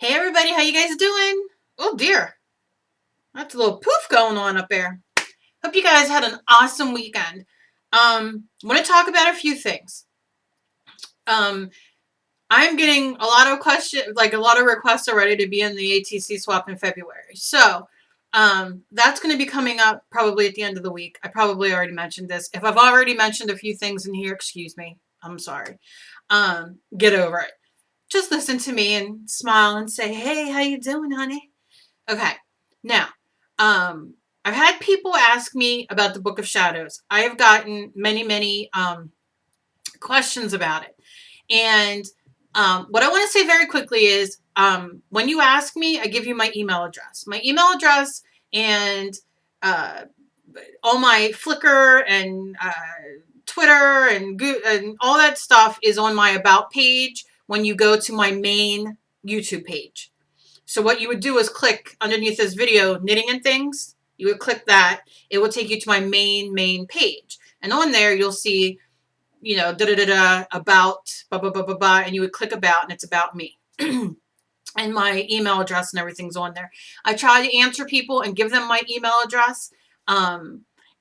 Hey everybody, how you guys doing? Oh dear, that's a little poof going on up there. Hope you guys had an awesome weekend. Want to talk about a few things. Um, I'm getting a lot of questions, like a lot of requests already to be in the ATC swap in February. So, that's going to be coming up probably at the end of the week. I probably already mentioned this. If I've already mentioned a few things in here, excuse me. I'm sorry. Get over it. Just listen to me and smile and say, "Hey, how you doing, honey?" Okay. Now, I've had people ask me about the Book of Shadows. I have gotten many questions about it. And what I want to say very quickly is when you ask me, I give you my email address. My email address and uh, all my Flickr and Twitter and all that stuff is on my About page when you go to my main YouTube page. So what you would do is click underneath this video, knitting and things. You would click that. It will take you to my main page. And on there, you'll see, da da da da, about, blah, blah, blah, blah, blah. And you would click about, and it's about me. And my email address and everything's on there. I try to answer people and give them my email address.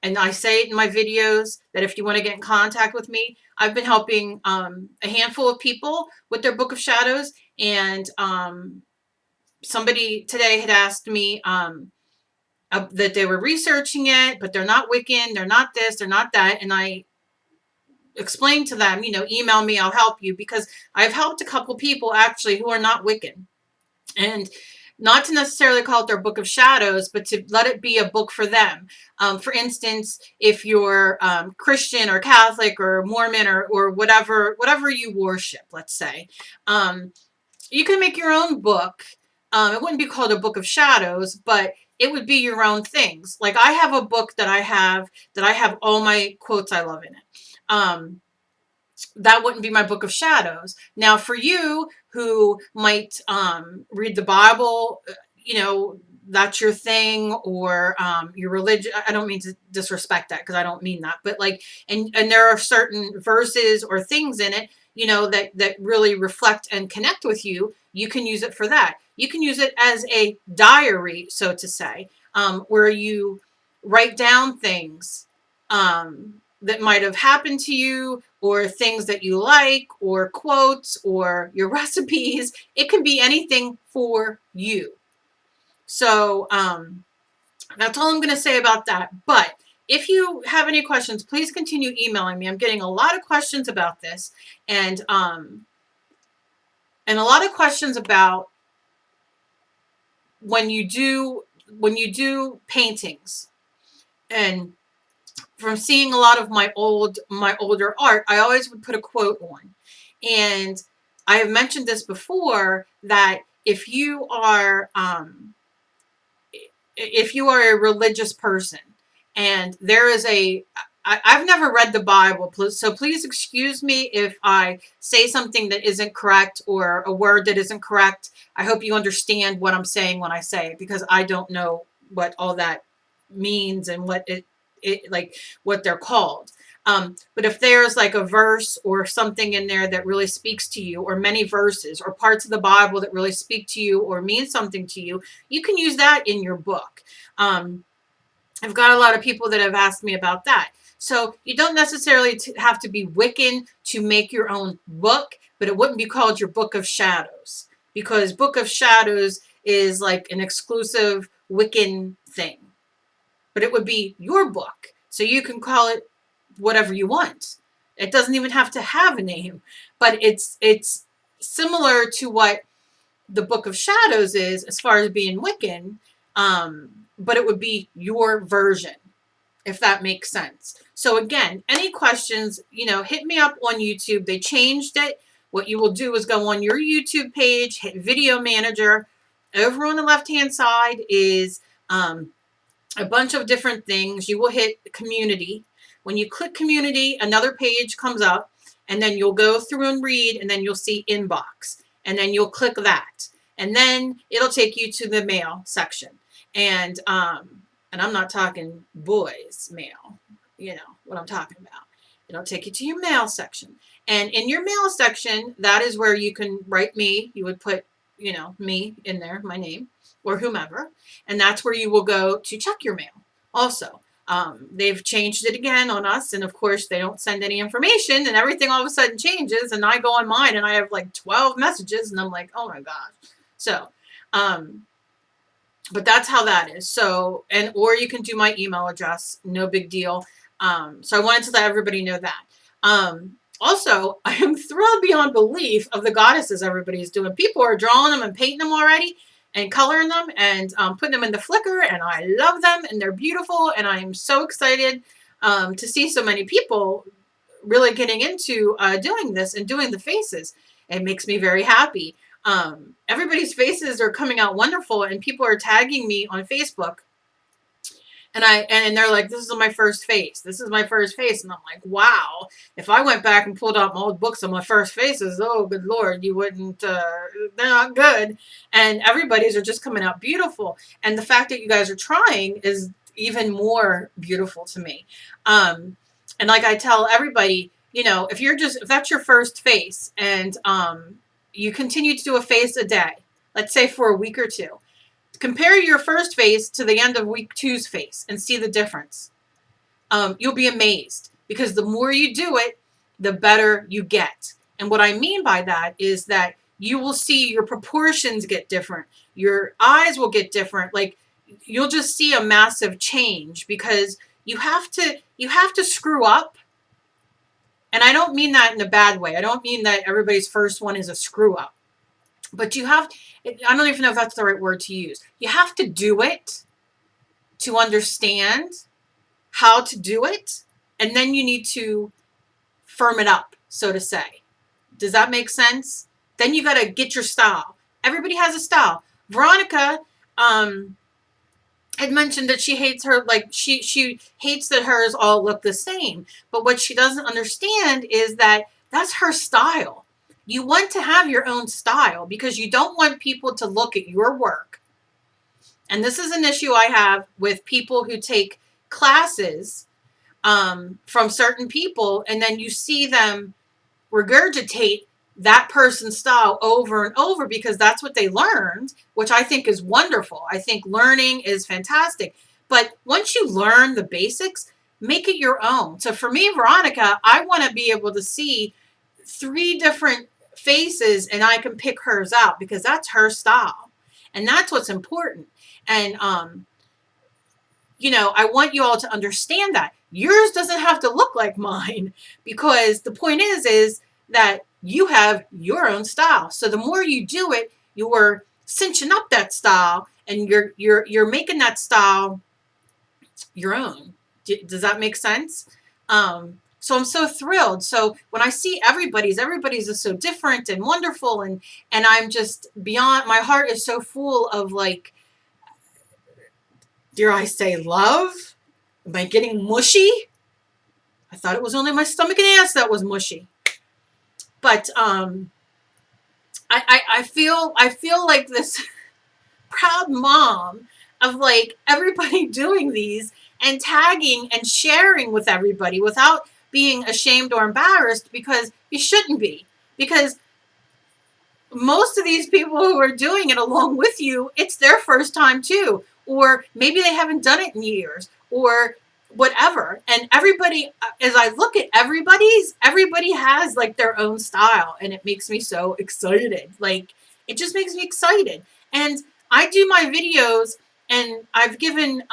And I say it in my videos that if you want to get in contact with me, I've been helping a handful of people with their Book of Shadows. And somebody today had asked me that they were researching it, but they're not Wiccan, they're not this, they're not that. And I explained to them, email me, I'll help you, because I've helped a couple people actually who are not Wiccan. And not to necessarily call it their Book of Shadows, but to let it be a book for them. For instance, if you're Christian or Catholic or Mormon or whatever you worship, let's say, you can make your own book. It wouldn't be called a Book of Shadows, but it would be your own things. Like I have a book that I have all my quotes I love in it. That wouldn't be my Book of Shadows. Now, for you who might read the Bible, that's your thing, or your religion. I don't mean to disrespect that because I don't mean that, but like, and there are certain verses or things in it, that really reflect and connect with you. You can use it for that. You can use it as a diary, so to say, where you write down things that might have happened to you, or things that you like, or quotes, or your recipes. It can be anything for you. So that's all I'm going to say about that. But if you have any questions, please continue emailing me. I'm getting a lot of questions about this, and a lot of questions about when you do paintings. And from seeing a lot of my older art, I always would put a quote on. And I have mentioned this before, that if you are a religious person, and there is I've never read the Bible, so please excuse me if I say something that isn't correct or a word that isn't correct. I hope you understand what I'm saying when I say it, because I don't know what all that means and what it like what they're called. But if there's like a verse or something in there that really speaks to you, or many verses or parts of the Bible that really speak to you or mean something to you, you can use that in your book. I've got a lot of people that have asked me about that. So you don't necessarily have to be Wiccan to make your own book, but it wouldn't be called your Book of Shadows, because Book of Shadows is like an exclusive Wiccan thing. But it would be your book, so you can call it whatever you want. It doesn't even have to have a name, but it's similar to what the Book of Shadows is as far as being Wiccan, but it would be your version, if that makes sense. So again, any questions, hit me up on YouTube. They changed it. What you will do is go on your YouTube page, hit Video Manager. Over on the left-hand side is a bunch of different things. You will hit Community. When you click Community, another page comes up, and then you'll go through and read, and then you'll see Inbox, and then you'll click that, and then it'll take you to the mail section. And I'm not talking boys mail, what I'm talking about. It'll take you to your mail section. And in your mail section, that is where you can write me. You would put me in there, my name, or whomever. And that's where you will go to check your mail. Also, they've changed it again on us. And of course, they don't send any information and everything all of a sudden changes. And I go on mine and I have like 12 messages and I'm like, oh my gosh. So, but that's how that is. So, or you can do my email address, no big deal. So I wanted to let everybody know that. Also, I am thrilled beyond belief of the goddesses everybody's doing. People are drawing them and painting them already and coloring them and putting them in the Flickr, and I love them and they're beautiful, and I am so excited to see so many people really getting into doing this and doing the faces. It makes me very happy. Everybody's faces are coming out wonderful, and people are tagging me on Facebook. And they're like, this is my first face. This is my first face. And I'm like, wow, if I went back and pulled out my old books on my first faces, oh, good Lord, you wouldn't, they're not good. And everybody's are just coming out beautiful. And the fact that you guys are trying is even more beautiful to me. And like I tell everybody, if that's your first face and you continue to do a face a day, let's say for a week or two, compare your first face to the end of week 2's face and see the difference. You'll be amazed, because the more you do it, the better you get. And what I mean by that is that you will see your proportions get different. Your eyes will get different. Like, you'll just see a massive change, because you have to screw up. And I don't mean that in a bad way. I don't mean that everybody's first one is a screw up. But I don't even know if that's the right word to use. You have to do it to understand how to do it. And then you need to firm it up, so to say. Does that make sense? Then you got to get your style. Everybody has a style. Veronica had mentioned that she hates she hates that hers all look the same. But what she doesn't understand is that that's her style. You want to have your own style, because you don't want people to look at your work. And this is an issue I have with people who take classes from certain people, and then you see them regurgitate that person's style over and over because that's what they learned, which I think is wonderful. I think learning is fantastic. But once you learn the basics, make it your own. So for me, Veronica, I want to be able to see 3 different faces and I can pick hers out, because that's her style. And that's what's important. And, I want you all to understand that yours doesn't have to look like mine, because the point is that you have your own style. So the more you do it, you're cinching up that style, and you're making that style your own. Does that make sense? So I'm so thrilled. So when I see everybody's is so different and wonderful, and I'm just beyond, my heart is so full of, like, dare I say, love? Am I getting mushy? I thought it was only my stomach and ass that was mushy. But I feel like this proud mom of, like, everybody doing these and tagging and sharing with everybody without being ashamed or embarrassed, because you shouldn't be. Because most of these people who are doing it along with you, it's their first time too. Or maybe they haven't done it in years, or whatever. And everybody, as I look at everybody has, like, their own style, and it makes me so excited. Like, it just makes me excited. And I do my videos, and I've given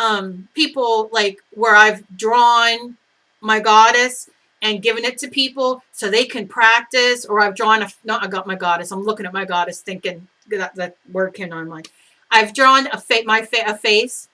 people, like, where I've drawn my goddess and given it to people so they can practice. Or I've drawn I got my goddess. I'm looking at my goddess thinking that word came on my mind. I've drawn a face,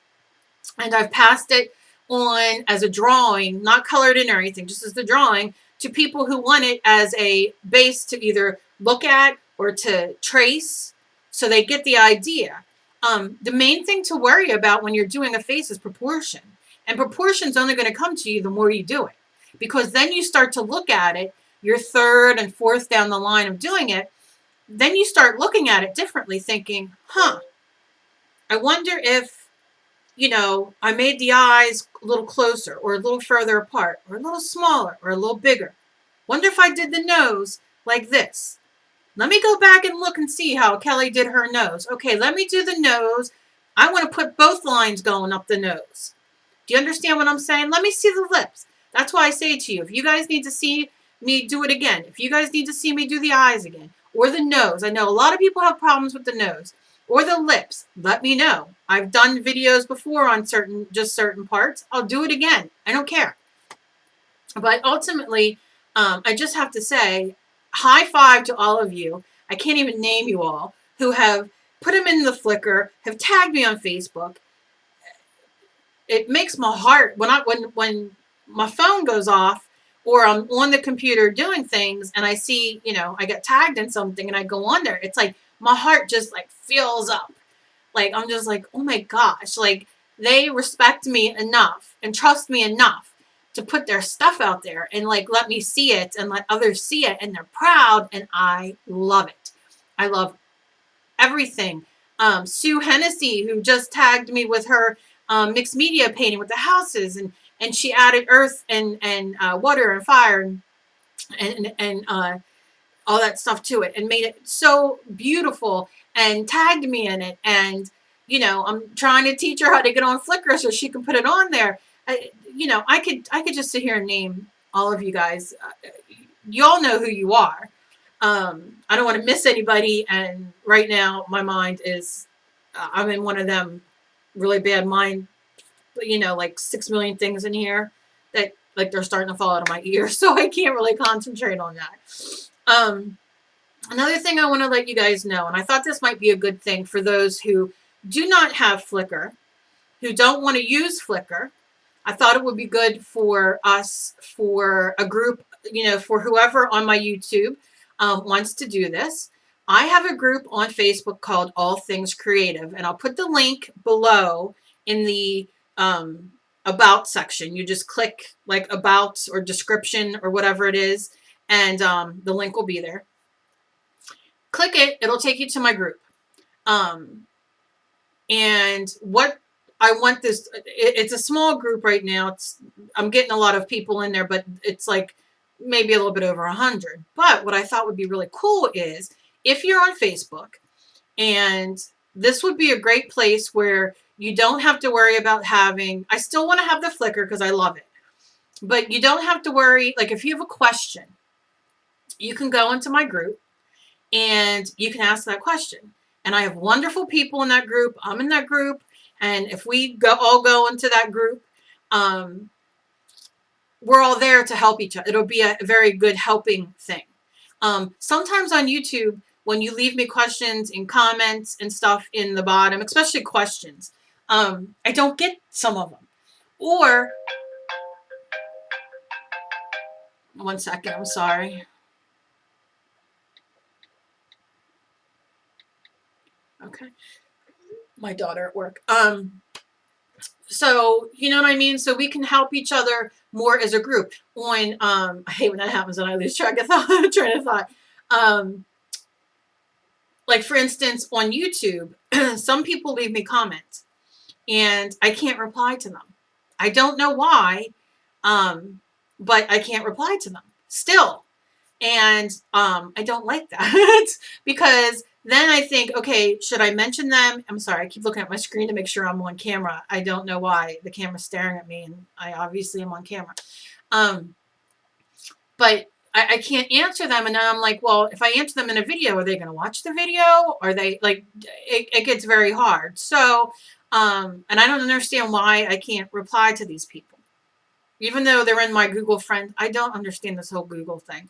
and I've passed it on as a drawing, not colored in or anything, just as the drawing, to people who want it as a base to either look at or to trace, so they get the idea. The main thing to worry about when you're doing a face is proportion. And proportion's only going to come to you the more you do it. Because then you start to look at it, your 3rd and 4th down the line of doing it, then you start looking at it differently, thinking, I wonder if, I made the eyes a little closer or a little further apart or a little smaller or a little bigger. Wonder if I did the nose like this. Let me go back and look and see how Kelly did her nose. Okay, let me do the nose. I want to put both lines going up the nose. Do you understand what I'm saying? Let me see the lips. That's why I say to you, if you guys need to see me do it again, if you guys need to see me do the eyes again, or the nose, I know a lot of people have problems with the nose, or the lips, let me know. I've done videos before on certain parts. I'll do it again. I don't care. But ultimately, I just have to say, high five to all of you. I can't even name you all who have put them in the Flickr, have tagged me on Facebook. It makes my heart when my phone goes off or I'm on the computer doing things and I see, I get tagged in something and I go on there. It's like my heart just like fills up. Like I'm just like, oh my gosh, like they respect me enough and trust me enough to put their stuff out there and like let me see it and let others see it and they're proud and I love it. I love everything. Sue Hennessy, who just tagged me with her mixed media painting with the houses, and she added earth and water and fire and all that stuff to it and made it so beautiful and tagged me in it. And I'm trying to teach her how to get on Flickr so she can put it on there. I could just sit here and name all of you guys. Y'all know who you are. I don't want to miss anybody. And right now my mind is, I'm in one of them really bad mind, like 6 million things in here that like they're starting to fall out of my ear. So I can't really concentrate on that. Another thing I want to let you guys know, and I thought this might be a good thing for those who do not have Flickr, who don't want to use Flickr. I thought it would be good for us, for a group, for whoever on my YouTube wants to do this. I have a group on Facebook called All Things Creative, and I'll put the link below in the about section. You just click like about or description or whatever it is, and the link will be there. Click it, it'll take you to my group. And what I want this, it's a small group right now. I'm getting a lot of people in there, but it's like maybe a little bit over 100. But what I thought would be really cool is if you're on Facebook, and this would be a great place where you don't have to worry about having, I still want to have the Flickr because I love it, but you don't have to worry. Like if you have a question, you can go into my group and you can ask that question. And I have wonderful people in that group. I'm in that group. And if we all go into that group, we're all there to help each other. It'll be a very good helping thing. Sometimes on YouTube, when you leave me questions and comments and stuff in the bottom, especially questions, I don't get some of them. Or, one second, I'm sorry. Okay. My daughter at work. So, you know what I mean? So we can help each other more as a group. I hate when that happens and I lose train of thought. Like for instance, on YouTube, some people leave me comments and I can't reply to them. I don't know why, but I can't reply to them still. And I don't like that because then I think, okay, should I mention them? I'm sorry, I keep looking at my screen to make sure I'm on camera. I don't know why the camera's staring at me, and I obviously am on camera. But I can't answer them, and then I'm like, well, if I answer them in a video, are they going to watch the video? Are they like? It gets very hard. So, and I don't understand why I can't reply to these people, even though they're in my Google Friends. I don't understand this whole Google thing.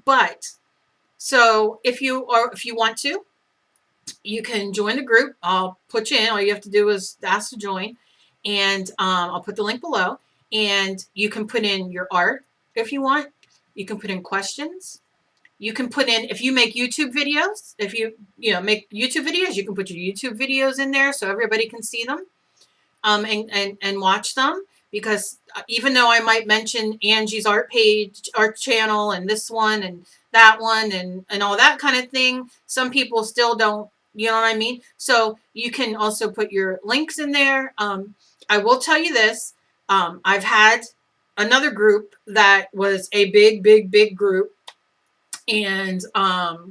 But so if you want to, you can join the group. I'll put you in. All you have to do is ask to join, and I'll put the link below. And you can put in your art if you want. You can put in questions. You can put in, if you make YouTube videos, if you make YouTube videos, you can put your YouTube videos in there so everybody can see them and watch them. Because even though I might mention Angie's art channel, and this one and that one and all that kind of thing, some people still don't, you know what I mean? So you can also put your links in there. I will tell you this. I've had another group that was a big group, And I've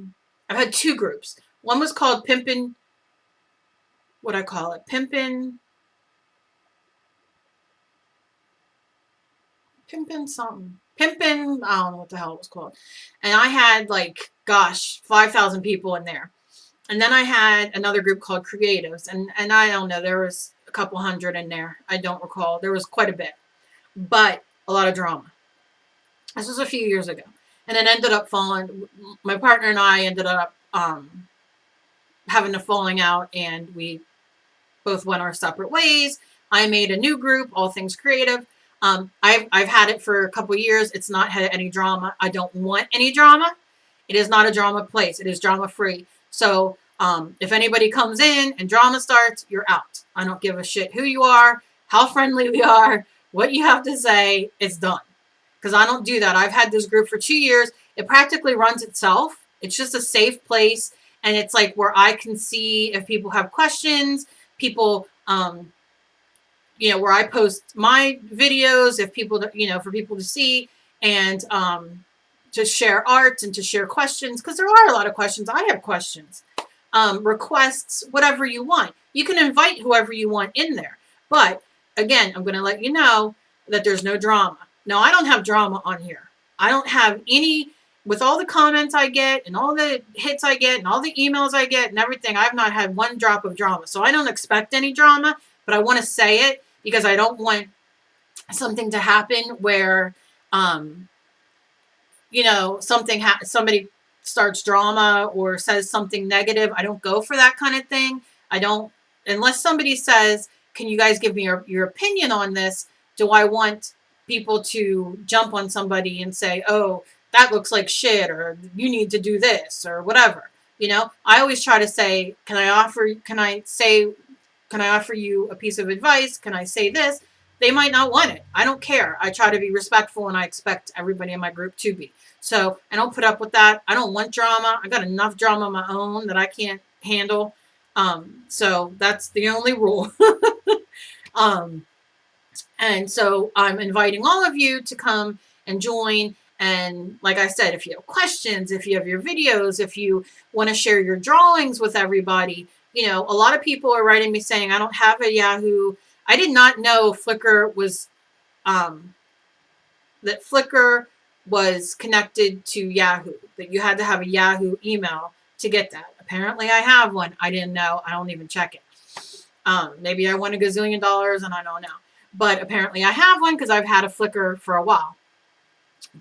had two groups. One was called Pimpin', what I call it, Pimpin' something. Pimpin', I don't know what the hell it was called. And I had like, gosh, 5,000 people in there. And then I had another group called Creatives. And I don't know, there was a couple hundred in there. I don't recall. There was quite a bit. But a lot of drama. This was a few years ago. And it ended up falling. My partner and I ended up having a falling out, and we both went our separate ways. I made a new group, All Things Creative. I've had it for a couple years. It's not had any drama. I don't want any drama. It is not a drama place. It is drama free. So if anybody comes in and drama starts, you're out. I don't give a shit who you are, how friendly we are, what you have to say. It's done. Because I don't do that. I've had this group for 2 years. It practically runs itself. It's just a safe place. And it's like where I can see if people have questions, people, where I post my videos, if people, for people to see, and to share art and to share questions, because there are a lot of questions. I have questions, requests, whatever you want. You can invite whoever you want in there. But again, I'm going to let you know that there's no drama. No, I don't have drama on here. I don't have any, with all the comments I get and all the hits I get and all the emails I get and everything, I've not had one drop of drama. So I don't expect any drama, but I want to say it because I don't want something to happen where, somebody starts drama or says something negative. I don't go for that kind of thing. I don't, unless somebody says, can you guys give me your opinion on this? Do I want people to jump on somebody and say, oh, that looks like shit, or you need to do this, or whatever. I always try to say, can I offer you a piece of advice? Can I say this? They might not want it. I don't care. I try to be respectful, and I expect everybody in my group to be. So I don't put up with that. I don't want drama. I got enough drama of my own that I can't handle. So that's the only rule. And so I'm inviting all of you to come and join. And like I said, if you have questions, if you have your videos, if you want to share your drawings with everybody, a lot of people are writing me saying, I don't have a Yahoo. I did not know Flickr was, that Flickr was connected to Yahoo, that you had to have a Yahoo email to get that. Apparently I have one. I didn't know. I don't even check it. Maybe I won $1 gazillion and I don't know. But apparently I have one because I've had a Flickr for a while.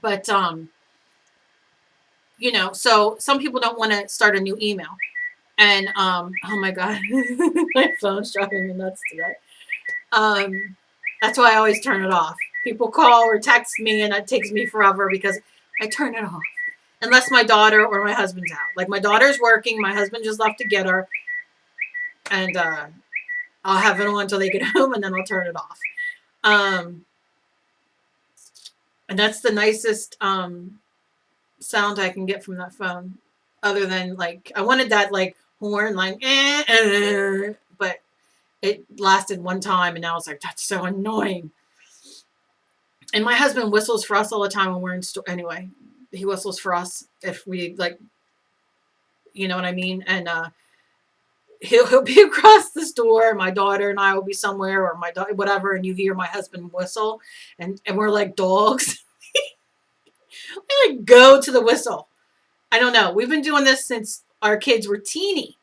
But, so some people don't want to start a new email. And, oh my God, my phone's driving me nuts today. That's why I always turn it off. People call or text me and it takes me forever because I turn it off. Unless my daughter or my husband's out. Like my daughter's working. My husband just left to get her. And, I'll have it on until they get home and then I'll turn it off. And that's the nicest sound I can get from that phone. Other than like, I wanted that like horn, like, but it lasted one time and now it's like, that's so annoying. And my husband whistles for us all the time when we're in store. Anyway, he whistles for us if we like, you know what I mean? And he'll be across the store. My daughter and I will be somewhere, or my daughter, whatever, and you hear my husband whistle, and we're like dogs. We like go to the whistle. I don't know. We've been doing this since our kids were teeny.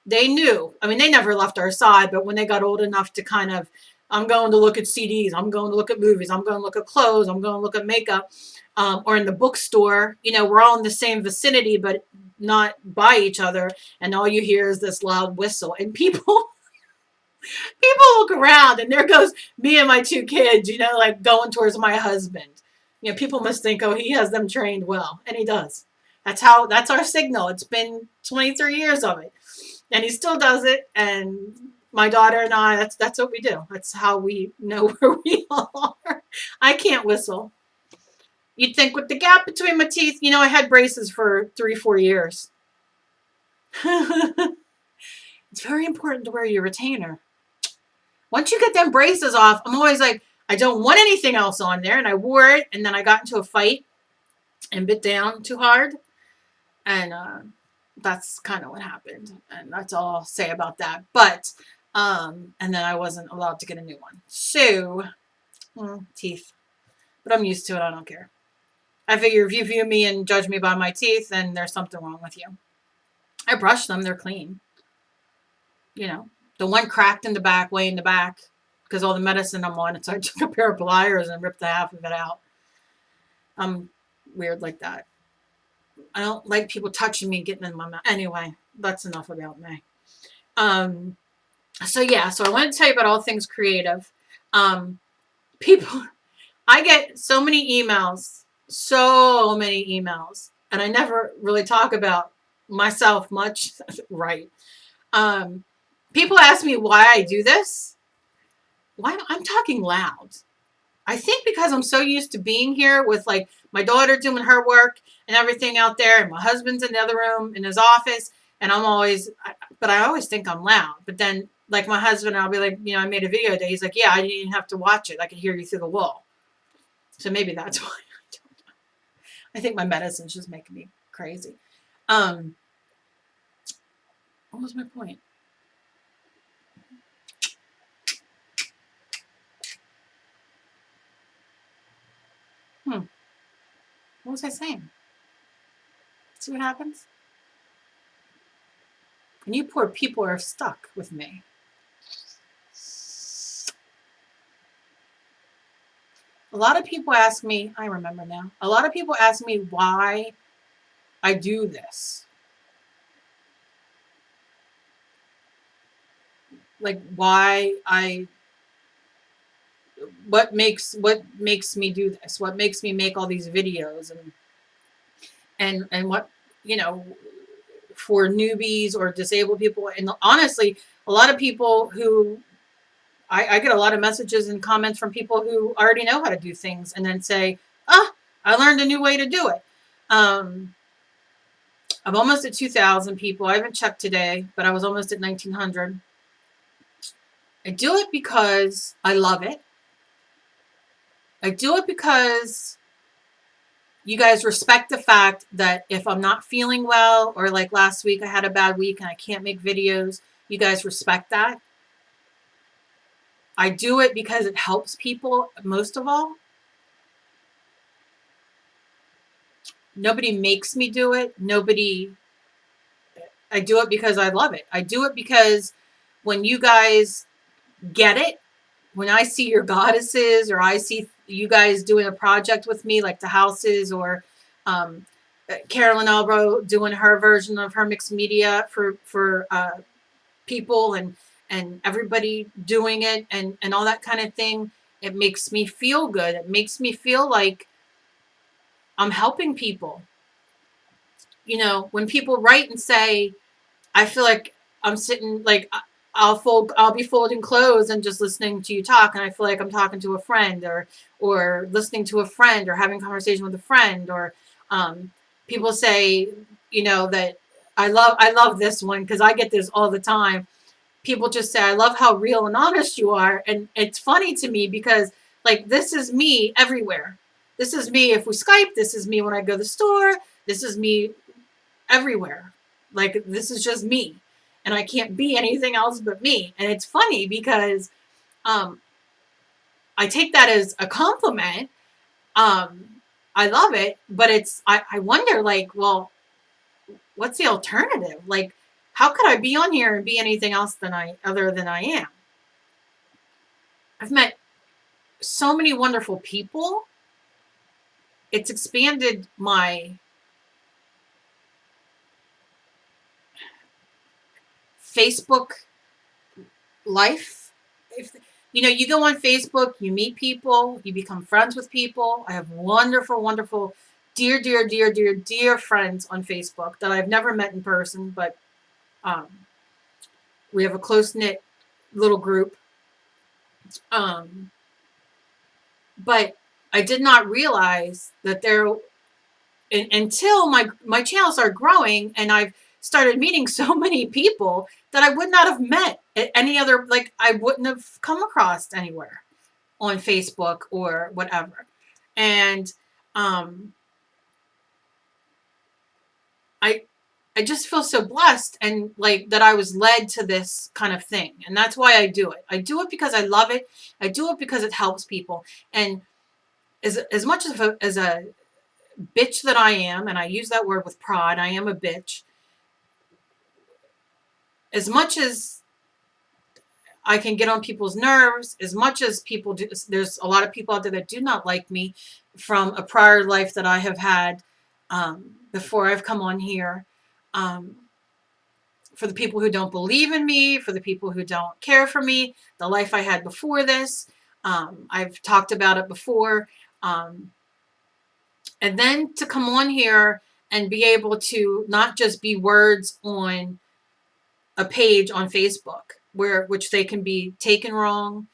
They knew. I mean, they never left our side, but when they got old enough to kind of, I'm going to look at CDs, I'm going to look at movies, I'm going to look at clothes, I'm going to look at makeup, or in the bookstore, we're all in the same vicinity, but not by each other. And all you hear is this loud whistle. And people look around and there goes me and my two kids, like going towards my husband. People must think, oh, he has them trained well. And he does. That's our signal. It's been 23 years of it. And he still does it. And my daughter and I, that's what we do. That's how we know where we are. I can't whistle. You'd think with the gap between my teeth, I had braces for 3-4 years. It's very important to wear your retainer. Once you get them braces off, I'm always like, I don't want anything else on there. And I wore it, and then I got into a fight. and bit down too hard. And that's kind of what happened. And that's all I'll say about that. But, and then I wasn't allowed to get a new one. So, teeth. But I'm used to it. I don't care. I figure if you view me and judge me by my teeth, then there's something wrong with you. I brush them. They're clean. You know, the one cracked in the back, way in the back, because all the medicine I'm on. So I took a pair of pliers and ripped the half of it out. I'm weird like that. I don't like people touching me, getting in my mouth. Anyway, that's enough about me. So yeah, so I want to tell you about all things creative. People, I get so many emails, and I never really talk about myself much. Right. People ask me why I do this. Why I'm talking loud. I think because I'm so used to being here with like my daughter doing her work and everything out there, and my husband's in the other room in his office, and but I always think I'm loud. But then, like my husband, I'll be like, I made a video today. He's like, yeah, I didn't even have to watch it. I could hear you through the wall. So maybe that's why. I think my medicine's just making me crazy. What was my point? What was I saying? See what happens? And you poor people are stuck with me. A lot of people ask me, I remember now, a lot of people ask me why I do this. Like what makes me do this? What makes me make all these videos and what, for newbies or disabled people. And honestly, a lot of people who I get a lot of messages and comments from people who already know how to do things and then say, I learned a new way to do it. I'm almost at 2,000 people. I haven't checked today, but I was almost at 1,900. I do it because I love it. I do it because you guys respect the fact that if I'm not feeling well, or like last week I had a bad week and I can't make videos, you guys respect that. I do it because it helps people most of all. Nobody makes me do it. I do it because I love it. I do it because when you guys get it, when I see your goddesses, or I see you guys doing a project with me, like the houses, or Carolyn Albro doing her version of her mixed media for people, and everybody doing it, and all that kind of thing, it makes me feel good. It makes me feel like I'm helping people. When people write and say, I feel like I'm sitting, like I'll be folding clothes and just listening to you talk, and I feel like I'm talking to a friend, or listening to a friend, or having a conversation with a friend, or people say, that I love this one, because I get this all the time. People just say, I love how real and honest you are. And it's funny to me because, like, this is me everywhere. This is me if we Skype. This is me when I go to the store. This is me everywhere. Like, this is just me. And I can't be anything else but me. And it's funny because I take that as a compliment. I love it. But I wonder, like, well, what's the alternative? Like, how could I be on here and be anything else other than I am? I've met so many wonderful people. It's expanded my Facebook life. You go on Facebook, you meet people, you become friends with people. I have wonderful, wonderful, dear, dear, dear, dear, dear friends on Facebook that I've never met in person, but we have a close-knit little group. But I did not realize that until my channel started growing, and I've started meeting so many people that I would not have met at any other, like, I wouldn't have come across anywhere on Facebook or whatever. And I I just feel so blessed and like that I was led to this kind of thing. And that's why I do it. I do it because I love it. I do it because it helps people. And as much as a bitch that I am, and I use that word with pride, I am a bitch. As much as I can get on people's nerves, as much as people do, there's a lot of people out there that do not like me from a prior life that I have had before I've come on here. Um, for the people who don't believe in me, for the people who don't care for me, the life I had before this. I've talked about it before. Um, and then to come on here and be able to not just be words on a page on Facebook which they can be taken wrong.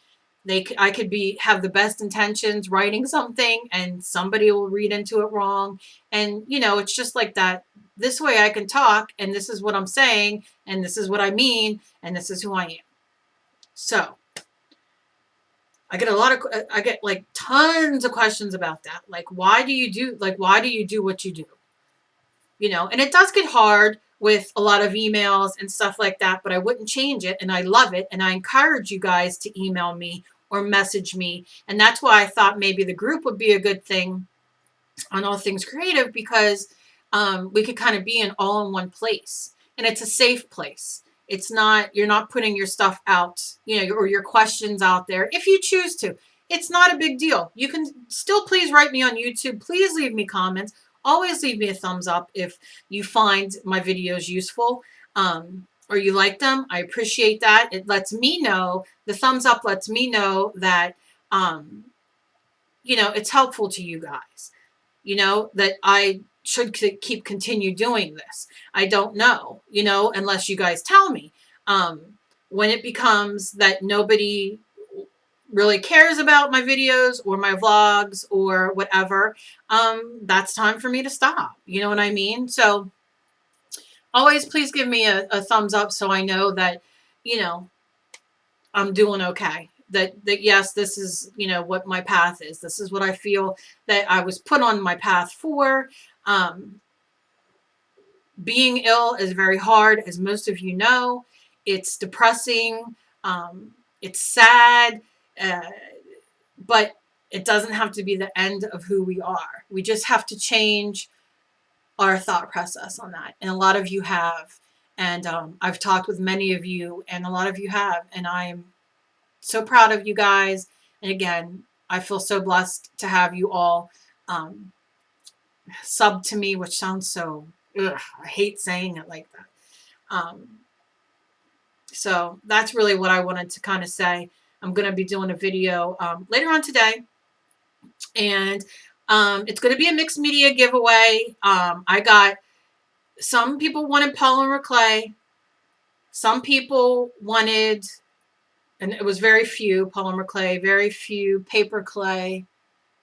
I could have the best intentions writing something and somebody will read into it wrong. And it's just like that. This way I can talk and this is what I'm saying and this is what I mean and this is who I am. So I get like tons of questions about that. Like, why do you do what you do? And it does get hard with a lot of emails and stuff like that, but I wouldn't change it. And I love it. And I encourage you guys to email me or message me. And that's why I thought maybe the group would be a good thing on All Things Creative, because we could kind of be all in one place. And it's a safe place. You're not putting your stuff out, or your questions out there if you choose to. It's not a big deal. You can still please write me on YouTube. Please leave me comments. Always leave me a thumbs up if you find my videos useful or you like them. I appreciate that. It lets me know, the thumbs up lets me know that, it's helpful to you guys, that I should continue doing this. I don't know, unless you guys tell me. When it becomes that nobody really cares about my videos or my vlogs or whatever, that's time for me to stop. You know what I mean? So always please give me a thumbs up so I know that, I'm doing okay. That yes, this is, what my path is. This is what I feel that I was put on my path for. Being ill is very hard, as most of you know. It's depressing. It's sad. But it doesn't have to be the end of who we are. We just have to change our thought process on that. And a lot of you have. And I've talked with many of you, and a lot of you have. And I'm so proud of you guys. And again, I feel so blessed to have you all sub to me, which sounds so, I hate saying it like that. So that's really what I wanted to kind of say. I'm going to be doing a video later on today. And it's going to be a mixed media giveaway. I got, some people wanted polymer clay. Some people wanted, and it was very few polymer clay, very few paper clay.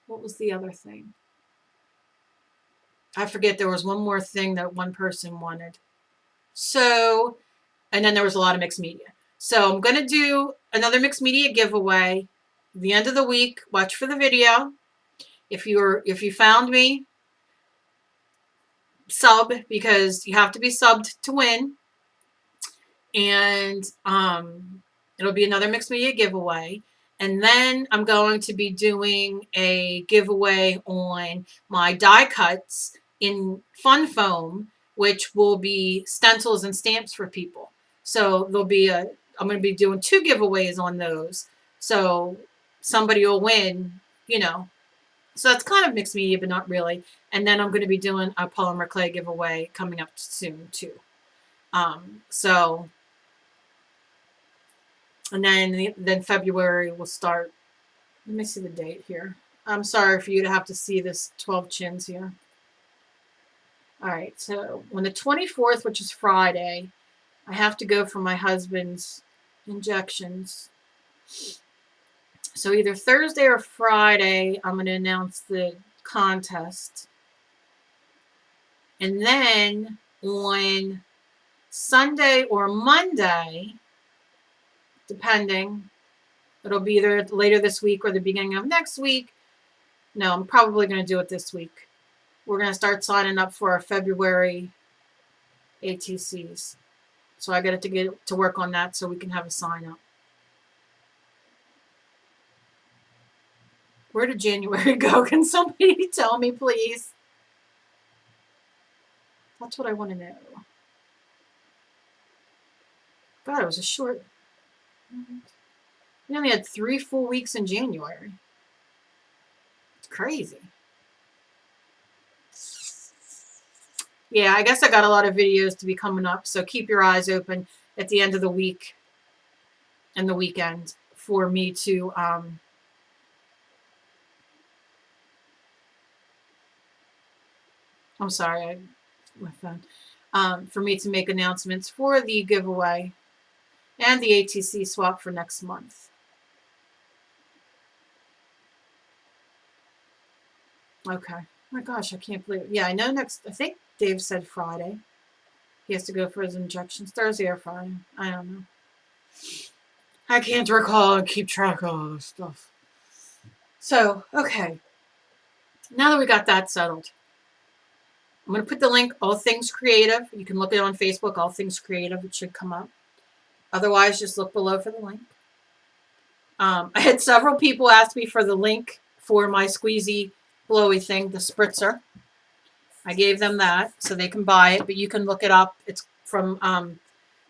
What was the other thing? I forget. There was one more thing that one person wanted. So, and then there was a lot of mixed media. So I'm going to do another mixed media giveaway the end of the week. Watch for the video. If you found me, sub, because you have to be subbed to win. And it'll be another mixed media giveaway. And then I'm going to be doing a giveaway on my die cuts in Fun Foam, which will be stencils and stamps for people. So I'm going to be doing 2 giveaways on those. So somebody will win, So that's kind of mixed media, but not really. And then I'm going to be doing a polymer clay giveaway coming up soon too. And then February will start. Let me see the date here. I'm sorry for you to have to see this 12 chins here. All right, so on the 24th, which is Friday, I have to go for my husband's injections. So either Thursday or Friday, I'm going to announce the contest. And then on Sunday or Monday, depending, it'll be either later this week or the beginning of next week. No, I'm probably going to do it this week. We're going to start signing up for our February ATCs. So I got to get to work on that so we can have a sign up. Where did January go? Can somebody tell me, please? That's what I want to know. God, it was a short. We only had 3 full weeks in January. It's crazy. Yeah, I guess I got a lot of videos to be coming up, so keep your eyes open at the end of the week and the weekend for me to I'm sorry, my phone. For me to make announcements for the giveaway and the ATC swap for next month. Okay. Oh my gosh, I can't believe it. Yeah, I know I think Dave said Friday. He has to go for his injections. Thursday or Friday. I don't know. I can't recall and keep track of all this stuff. So, okay. Now that we got that settled, I'm going to put the link, All Things Creative. You can look it on Facebook, All Things Creative. It should come up. Otherwise, just look below for the link. I had several people ask me for the link for my squeezy blowy thing, the spritzer. I gave them that so they can buy it, but you can look it up. It's from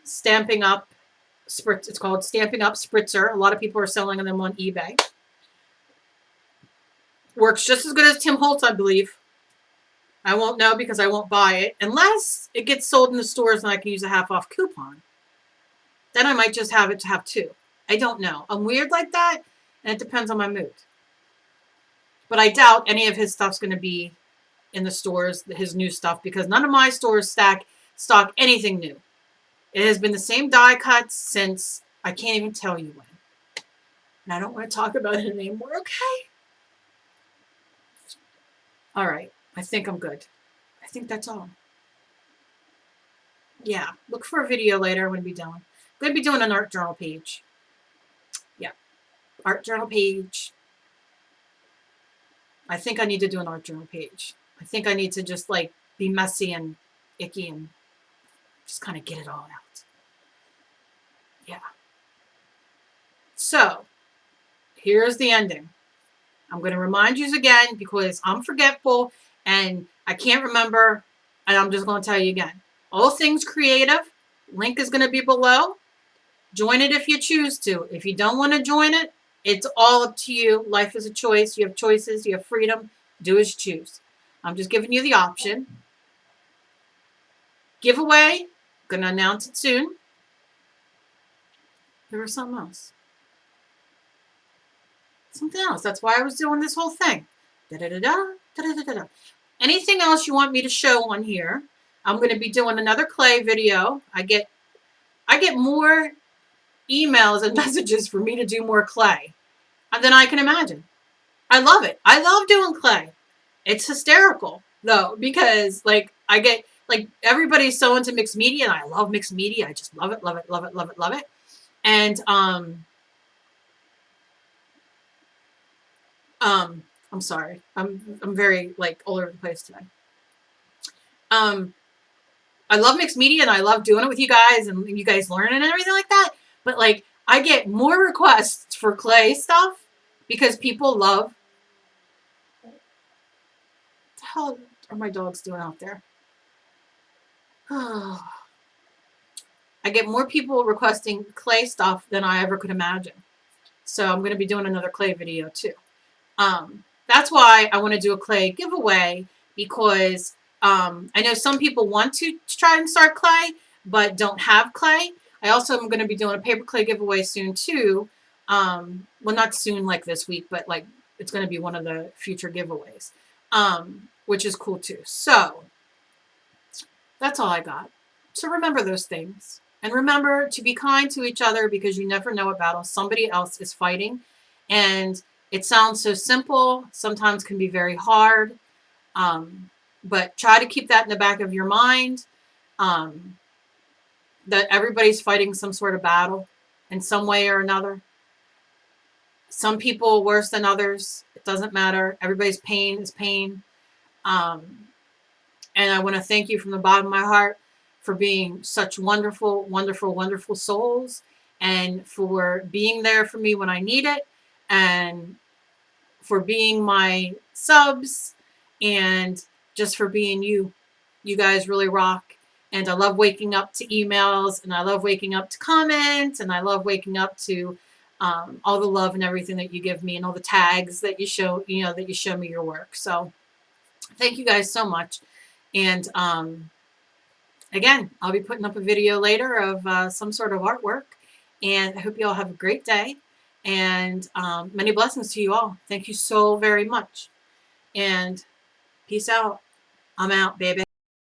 Stamping Up Spritz. It's called Stamping Up Spritzer. A lot of people are selling them on eBay. Works just as good as Tim Holtz, I believe. I won't know because I won't buy it unless it gets sold in the stores and I can use a half-off coupon. Then I might just have it to have 2. I don't know. I'm weird like that, and it depends on my mood. But I doubt any of his stuff's going to be in the stores, his new stuff, because none of my stores stock anything new. It has been the same die cuts since I can't even tell you when. And I don't want to talk about it anymore, okay? All right. I think I'm good. I think that's all. Yeah. Look for a video later. I'm going to be doing. I'm going to be doing an art journal page. Yeah. Art journal page. I think I need to do an art journal page. I think I need to just like be messy and icky and just kind of get it all out. Yeah. So, here's the ending. I'm going to remind you again because I'm forgetful and I can't remember, and I'm just going to tell you again. All Things Creative, link is going to be below. Join it if you choose to. If you don't want to join it, it's all up to you. Life is a choice. You have choices. You have freedom. Do as you choose. I'm just giving you the option. Giveaway. Going to announce it soon. There was something else. Something else. That's why I was doing this whole thing. Da-da-da-da, da-da-da-da-da. Anything else you want me to show on here? I'm going to be doing another clay video. I get more emails and messages for me to do more clay than I can imagine. I love it. I love doing clay. It's hysterical though, because like I get like everybody's so into mixed media and I love mixed media. I just love it, love it, love it, love it, love it. And I'm sorry. I'm very like all over the place today. I love mixed media and I love doing it with you guys and you guys learning and everything like that. But like I get more requests for clay stuff because people love. What the hell are my dogs doing out there? I get more people requesting clay stuff than I ever could imagine. So I'm going to be doing another clay video too. That's why I want to do a clay giveaway because I know some people want to try and start clay, but don't have clay. I also am going to be doing a paper clay giveaway soon too. Well, not soon like this week, but like it's going to be one of the future giveaways, which is cool too. So that's all I got. So remember those things. And remember to be kind to each other because you never know what battle somebody else is fighting. And it sounds so simple, sometimes can be very hard, but try to keep that in the back of your mind, that everybody's fighting some sort of battle in some way or another. Some people worse than others. It doesn't matter. Everybody's pain is pain. And I want to thank you from the bottom of my heart for being such wonderful, wonderful, wonderful souls, and for being there for me when I need it, and for being my subs, and just for being you. You guys really rock. And I love waking up to emails, and I love waking up to comments, and I love waking up to all the love and everything that you give me, and all the tags that you show, that you show me your work. So thank you guys so much. And again, I'll be putting up a video later of some sort of artwork. And I hope you all have a great day. And many blessings to you all. Thank you so very much. And peace out. I'm out, baby.